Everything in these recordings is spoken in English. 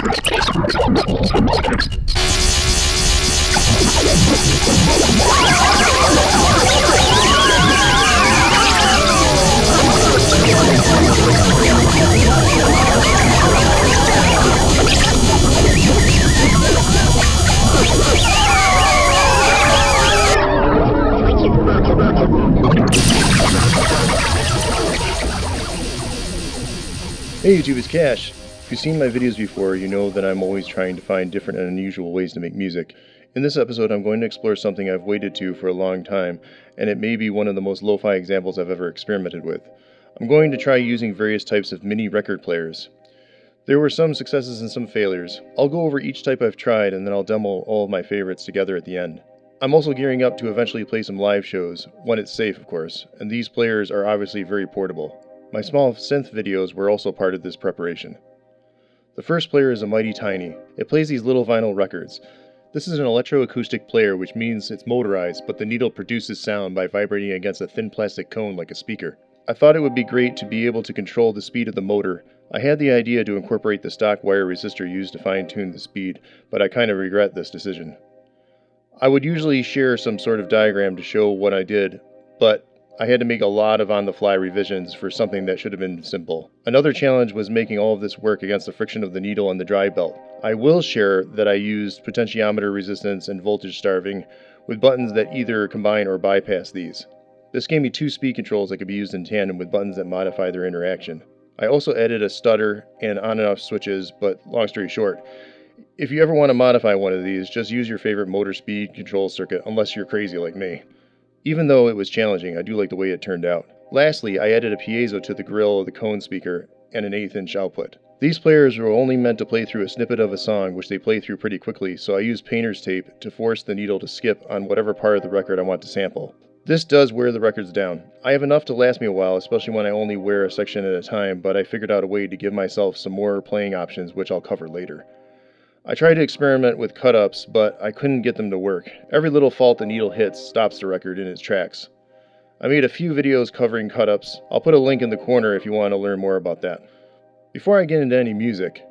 Hey YouTube, it's Cash. If you've seen my videos before, you know that I'm always trying to find different and unusual ways to make music. In this episode, I'm going to explore something I've waited to for a long time, and it may be one of the most lo-fi examples I've ever experimented with. I'm going to try using various types of mini record players. There were some successes and some failures. I'll go over each type I've tried, and then I'll demo all of my favorites together at the end. I'm also gearing up to eventually play some live shows, when it's safe of course, and these players are obviously very portable. My small synth videos were also part of this preparation. The first player is a Mighty Tiny. It plays these little vinyl records. This is an electroacoustic player, which means it's motorized, but the needle produces sound by vibrating against a thin plastic cone like a speaker. I thought it would be great to be able to control the speed of the motor. I had the idea to incorporate the stock wire resistor used to fine-tune the speed, but I kind of regret this decision. I would usually share some sort of diagram to show what I did, but I had to make a lot of on-the-fly revisions for something that should have been simple. Another challenge was making all of this work against the friction of the needle and the drive belt. I will share that I used potentiometer resistance and voltage starving with buttons that either combine or bypass these. This gave me two speed controls that could be used in tandem with buttons that modify their interaction. I also added a stutter and on and off switches, but long story short, if you ever want to modify one of these, just use your favorite motor speed control circuit unless you're crazy like me. Even though it was challenging, I do like the way it turned out. Lastly, I added a piezo to the grill of the cone speaker and an 1/8 inch output. These players were only meant to play through a snippet of a song, which they play through pretty quickly, so I used painter's tape to force the needle to skip on whatever part of the record I want to sample. This does wear the records down. I have enough to last me a while, especially when I only wear a section at a time, but I figured out a way to give myself some more playing options, which I'll cover later. I tried to experiment with cut-ups, but I couldn't get them to work. Every little fault the needle hits stops the record in its tracks. I made a few videos covering cut-ups. I'll put a link in the corner if you want to learn more about that. Before I get into any music,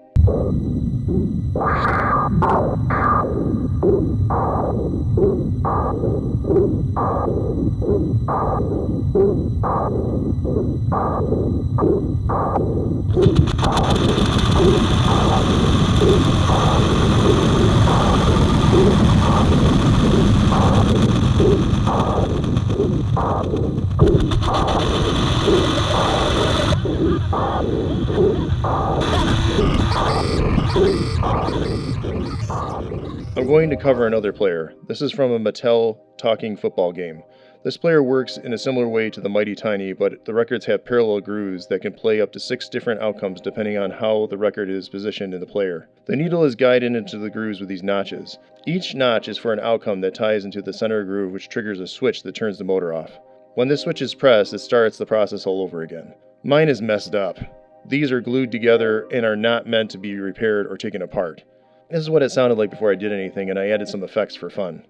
I'm going to cover another player. This is from a Mattel talking football game. This player works in a similar way to the Mighty Tiny, but the records have parallel grooves that can play up to 6 different outcomes depending on how the record is positioned in the player. The needle is guided into the grooves with these notches. Each notch is for an outcome that ties into the center groove, which triggers a switch that turns the motor off. When this switch is pressed, it starts the process all over again. Mine is messed up. These are glued together and are not meant to be repaired or taken apart. This is what it sounded like before I did anything, and I added some effects for fun.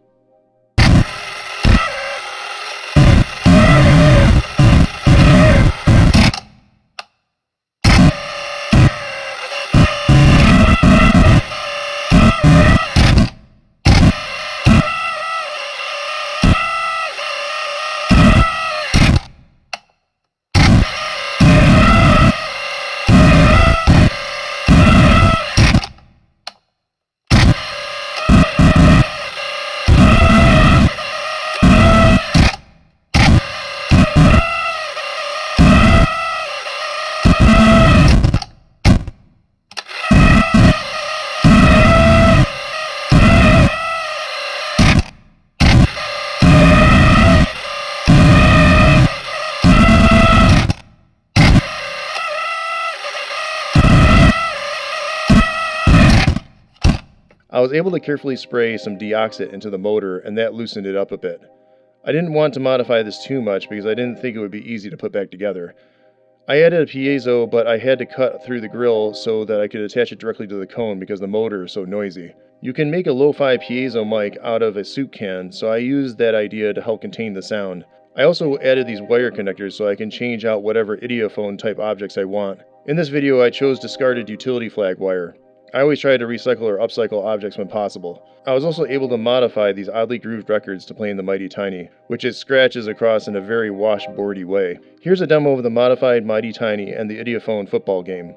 I was able to carefully spray some deoxit into the motor, and that loosened it up a bit. I didn't want to modify this too much because I didn't think it would be easy to put back together. I added a piezo, but I had to cut through the grill so that I could attach it directly to the cone because the motor is so noisy. You can make a lo-fi piezo mic out of a soup can, so I used that idea to help contain the sound. I also added these wire connectors so I can change out whatever idiophone type objects I want. In this video I chose discarded utility flag wire. I always try to recycle or upcycle objects when possible. I was also able to modify these oddly grooved records to play in the Mighty Tiny, which it scratches across in a very washboardy way. Here's a demo of the modified Mighty Tiny and the Idiophone football game.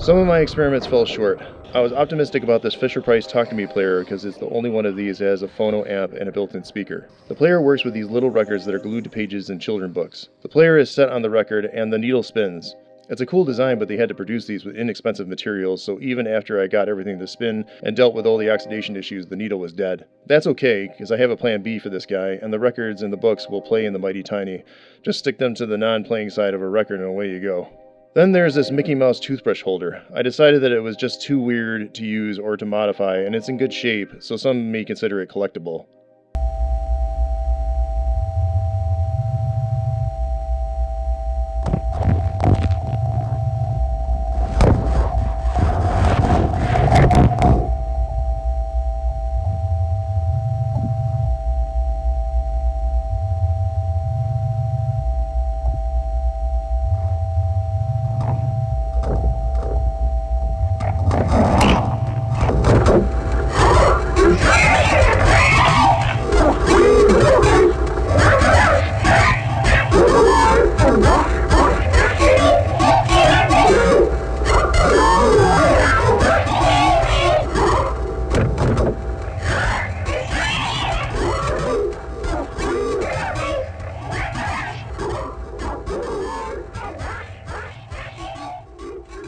Some of my experiments fell short. I was optimistic about this Fisher-Price Talk to Me player because it's the only one of these that has a phono amp and a built-in speaker. The player works with these little records that are glued to pages in children's books. The player is set on the record and the needle spins. It's a cool design, but they had to produce these with inexpensive materials, so even after I got everything to spin and dealt with all the oxidation issues, the needle was dead. That's okay, because I have a plan B for this guy, and the records and the books will play in the Mighty Tiny. Just stick them to the non-playing side of a record and away you go. Then there's this Mickey Mouse toothbrush holder. I decided that it was just too weird to use or to modify, and it's in good shape, so some may consider it collectible.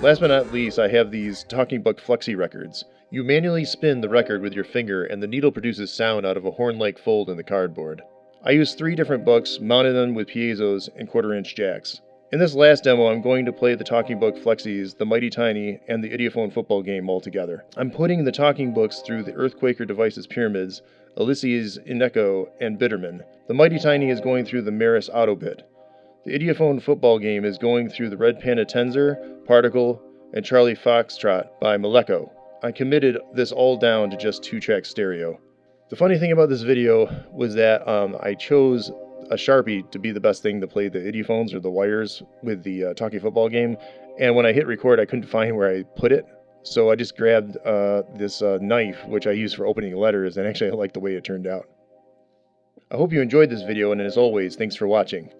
Last but not least, I have these Talking Book Flexi records. You manually spin the record with your finger and the needle produces sound out of a horn-like fold in the cardboard. I used 3 different books, mounted them with piezos and quarter-inch jacks. In this last demo, I'm going to play the Talking Book Flexis, the Mighty Tiny, and the Idiophone football game all together. I'm putting the talking books through the Earthquaker Devices Pyramids, Alesis, Ineko, and Biterman. The Mighty Tiny is going through the Meris Ottobit. The Idiophone football game is going through the Red Panda Tensor, Particle, and Charlie Foxtrot by Malekko. I committed this all down to just 2-track stereo. The funny thing about this video was that I chose a Sharpie to be the best thing to play the Idiophones or the wires with the Talkie football game, and when I hit record I couldn't find where I put it, so I just grabbed this knife which I use for opening letters, and actually I like the way it turned out. I hope you enjoyed this video, and as always, thanks for watching.